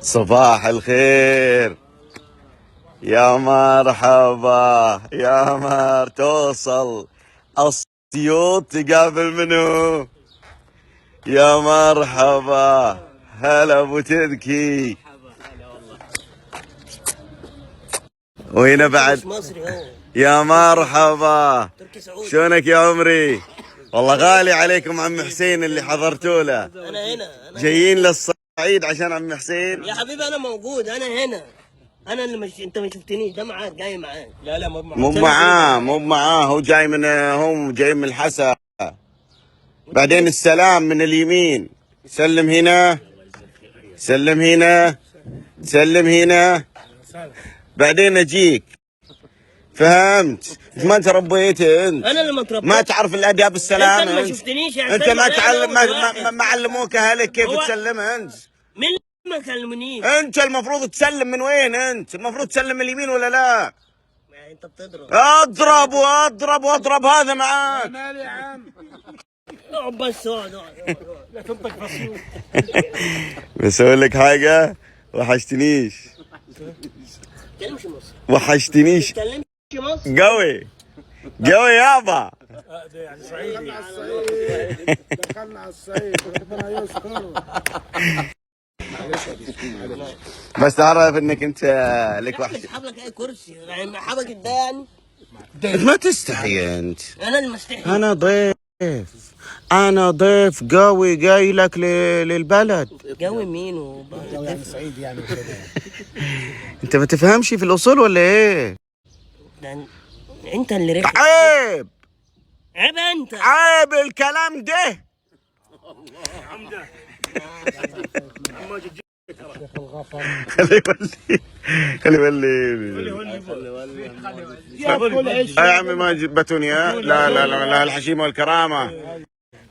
صباح الخير، يا مرحبا، يا مر توصل اسيوط تقابل منو؟ يا مرحبا، هلا ابو تذكي. وهنا بعد يا مرحبا، شلونك يا عمري؟ والله غالي عليكم عم حسين اللي حضرتوا له. انا هنا جايين للصعيد عشان عم حسين. يا حبيبي انا موجود، انا هنا. انا اللي انت ما شفتنيش، ده معاك جاي معاك. لا مو معاه، هو جاي من الحسا. بعدين السلام من اليمين، سلم هنا، سلم هنا، سلم هنا، بعدين اجيك. فهمت؟ ما تربيت انت؟ انا اللي ما تربيت. ما تعرف الاداب السلام. انت ما شفتنيش يعني. انت ما تعلم، ما علموك اهلك كيف تسلم انت؟ مين اللي ما كلمنيش؟ انت المفروض تسلم من وين؟ انت المفروض تسلم من اليمين ولا لا؟ يعني انت بتضرب. اضرب هذا معاك. مالي يا عم. اقعد بس، اقعد لا تنطق فصيوح. بس اقول لك حاجه، وحشتنيش. تكلمش مصر. وحشتنيش. تكلمش مصر. قوي قوي يابا. يعني صعيدي. دخلنا على الصعيد ربنا يستر. بس تعرف انك انت لك وحش. اسحب لك اي كرسي يعني حبك ده يعني. ما تستحي انت. انا اللي مستحي. انا ضيف قوي جاي لك للبلد. قوي مين يعني صعيد يعني كده. انت ما تفهمش في الاصول ولا ايه؟ انت اللي رخم. عيب انت. عيب الكلام ده. خلي يولي يا عمي ما جبتوني. لا الحشيمه والكرامه.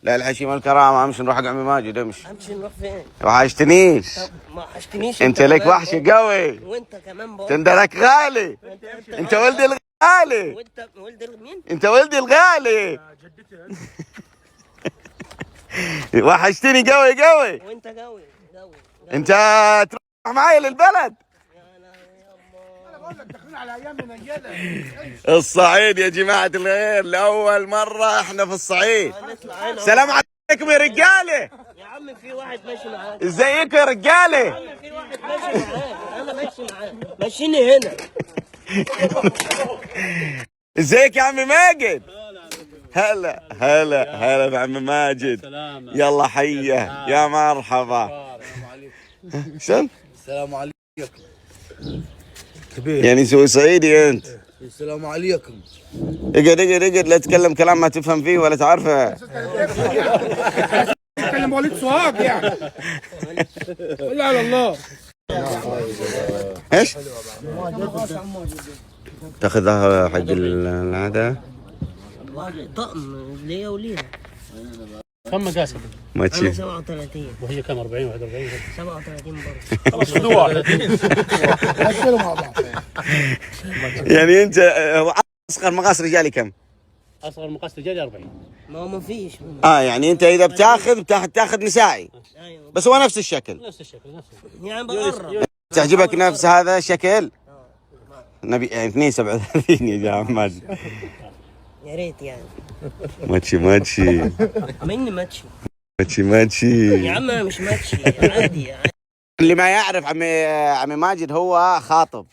لا الحشيمه والكرامه. امشي نروح حق عمي ماجد. امشي نروح فين؟ وحشتنيش. ما حشتنيش. انت لك وحش قوي. وانت كمان بقى. انت لك غالي. انت ولدي الغالي. وانت ولد مين؟ انت ولدي الغالي. وحشتني قوي. وانت قوي. انت تروح معايا للبلد. انا بقول لك داخلين على ايام منيله. الصعيد يا جماعه الخير، لاول مره احنا في الصعيد. سلام عليكم يا رجاله. يا عم في واحد ماشي معاك. ازيكم يا رجاله؟ يا عم في واحد ماشي معاك. انا ماشي معاك. ماشيني هنا. ازيك يا عم ماجد؟ هلا بعم ماجد. يلا حيه يا مرحبا. شلون؟ السلام عليكم. يعني سوي صعيدي انت؟ السلام عليكم. اقعد لا تتكلم كلام ما تفهم فيه ولا تعرفه. تكلم وليد سوهاج يعني. لا على الله. ايش؟ تاخذها حق هذا؟ طقم ليا وليها. كم مقاسك؟ ما انا تشي 37 وهي كم 40 41 37 برضه. خلاص خذوها. هشيلوا مع بعض. يعني انت اصغر مقاس رجالي كم؟ اصغر مقاس رجالي 40. ما فيش. يعني انت اذا بتاخذ نسائي. ايوه بس هو نفس الشكل. نفس الشكل يعني بقرب. تعجبك نفس هذا الشكل؟ نبي يعني 32 يا جماعه ماجد. يا ريت يعني. ماتشي مني ماتشي. يا عم انا مش ماتشي، عادي. اللي ما يعرف عمي ماجد هو خاطب.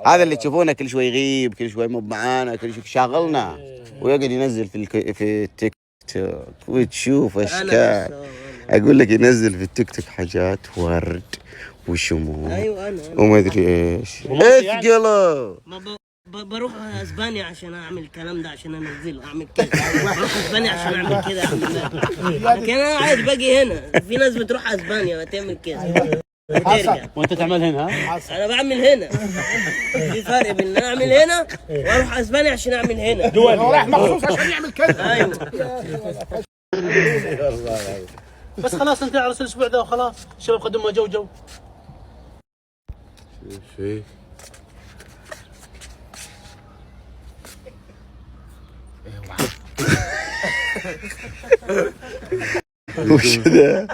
هذا اللي تشوفونه كل شوي يغيب، كل شوي مو معانا، كل شوي شاغلنا، ويقعد ينزل في التيك توك وتشوف اشكال. اقول لك ينزل في التيك توك حاجات ورد وشموع. ايوه انا وما ادري ايش اثقله. بروح اسبانيا عشان اعمل الكلام ده، عشان انزله اعمل كده. بروح اسبانيا عشان اعمل كده لكن انا عادي باجي هنا. في ناس بتروح اسبانيا وتعمل كده وترجع. وانت تعمل هنا ها؟ انا بعمل هنا. في فرق بين ان انا اعمل هنا واروح اسبانيا عشان اعمل هنا. هو رايح مخصوص عشان يعمل كده. ايوه. بس خلاص انت على الاسبوع ذا وخلاص. الشباب قدموا جو. شوف وش ذا؟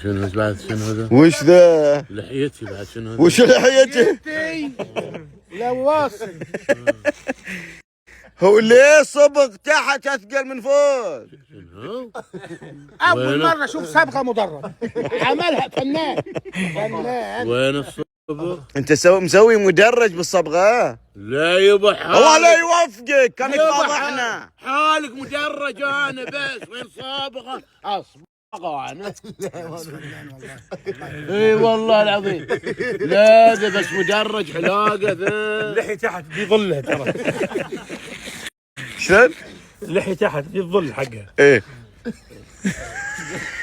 شنو بعد شنو هذا؟ وش ذا؟ لحيتي بعد شنو هذا؟ وش لحيته؟ لا واصل. هو ليه صبغ تحت اثقل من فوق؟ شنو؟ اول مره اشوف صبغه مدرب. عملها فنان. فنان. وين الصبغ؟ انت مسوي مدرج بالصبغه؟ لا يبا حالك. الله لا يوفقك، كانك يبا فاضحنا. حالك مدرج انا بس، وين صابغه؟ اصبغه انا. اي والله العظيم. لا ذا بس مدرج حلاقه ذا. اللحية تحت في ظلها ترى. شلون؟ اللحية تحت في الظل حقها. ايه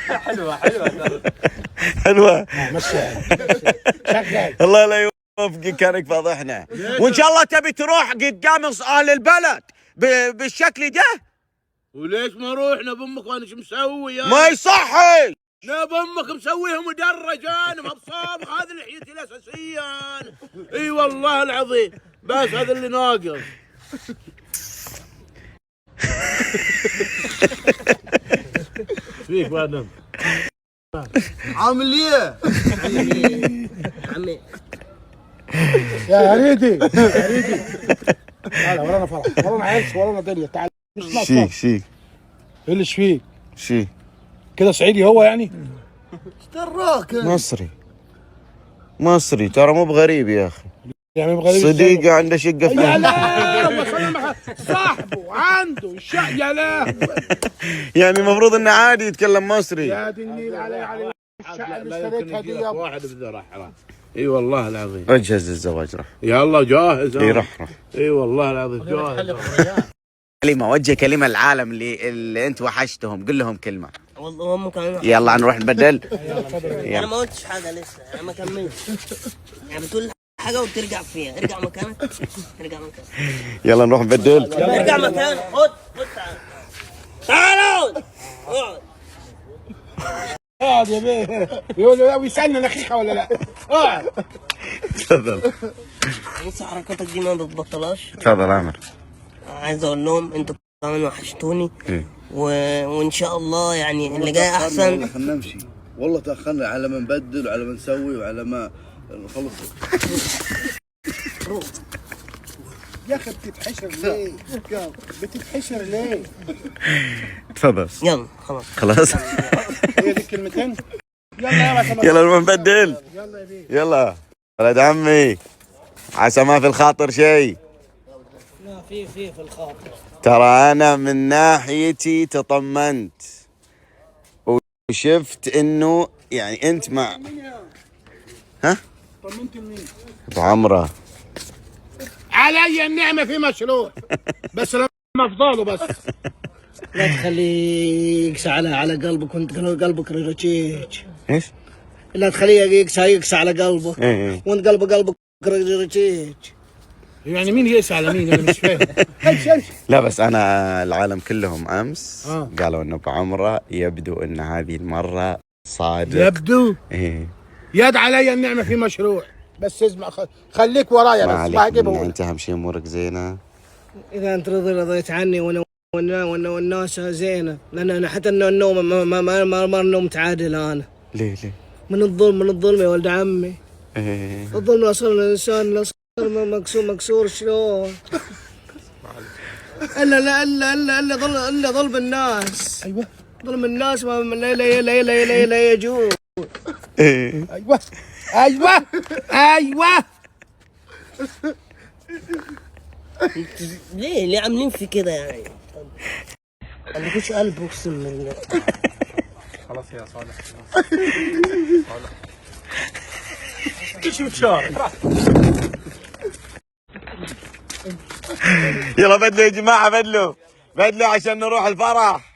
حلوة حلوة. حلوه. شغال. الله لا يوفقك، كانك فاضحنا. وان شاء الله تبي تروح قدام اهل البلد بالشكل ده. وليش ما روحنا بامك وانا شو مسوي يا؟ ما يصحي. لا بامك مسويها مدرج انا ما بصابغ، هذه لحيتي الاساسيه انا. اي والله العظيم، بس هذا اللي ناقص. فيك بعد عامل ليه؟ عمي يا هريدي يا هريدي. تعال ورانا فرح، ورانا عرس، ورانا دنيا. تعال. مش ناقص. شي ايه اللي فيك؟ شي كده صعيدي هو يعني؟ مصري ترى مو بغريب يا اخي. يعني بغريب صديقه عنده شقه يا في لا صاحبه عنده يا لا. يعني المفروض انه عادي يتكلم مصري. يا دي النيل علي الشقه اللي اشتريتها دي يابا. واحد بذرة حرام. اي والله العظيم. اجهز الزواج راح. يلا جاهز. اي راح. اي والله العظيم جاهز. كلمه، وجه كلمه للعالم اللي انت وحشتهم، قل لهم كلمه. والله هم كانوا. يلا نروح نبدل. انا ما قلتش حاجه لسه، انا ما كملتش. يعني بتقول حاجه وترجع فيها، ارجع مكانك. ارجع مكانك. يلا نروح نبدل. ارجع مكانك. خد تعال. تعال اقعد. اقعد. اقعد يا بيه. يقول له ويسالنا نخيخه ولا لا؟ اقعد. تفضل. بص حركاتك دي ما بتبطلهاش. تفضل عامر. عايز اقول لهم انتوا كمان وحشتوني. إيه. وان شاء الله يعني اللي جاي احسن. خلينا نمشي، والله تاخرنا على ما نبدل وعلى ما نسوي وعلى ما نخلص. يا اخي بتتحشر ليه؟ بتتحشر ليه؟ تفضل. يلا خلاص. هي دي الكلمتين؟ يلا يلا نروح نبدل. يلا يا بيه. يلا ولد عمي، عسى ما في الخاطر شيء. لا في الخاطر. ترى أنا من ناحيتي تطمنت وشفت إنه يعني أنت مع. ها؟ طمنت مين؟ بعمرة. علي النعمة في مشروع. بس لما افضله بس. لا تخليه يقسى على قلبك وانت قلبك رجيج. إيش؟ لا تخليه يقسى على قلبك. إيه. وانت قلبك رجيج. يعني مين يقسى على مين؟ انا مش فاهم. امشي. لا بس أنا العالم كلهم أمس قالوا إنه بعمرة يبدو إن هذه المرة صادق. يبدو. إيه. يد علي النعمة في مشروع. بس اسمع خليك ورايا ما بس. ما عليك، هجيبه. أنت أهم شيء أمورك زينة. اذا انت رضيت عني وانا والناس زينه، لان انا حتى النوم ما النوم متعادل انا. ليه؟ من الظلم يا ولد عمي. إيه. الظلم اصلا الانسان اصلا مكسور شلون؟ الا ظلم الناس. ايوه. ظلم الناس ما لا يجوز. إيه. ايوه. ليه عاملين في كده يعني؟ ما عندكوش قلب اقسم بالله. خلاص يا صالح. ايش بتشارك؟ يلا بدلوا يا جماعة، بدلوا عشان نروح الفرح.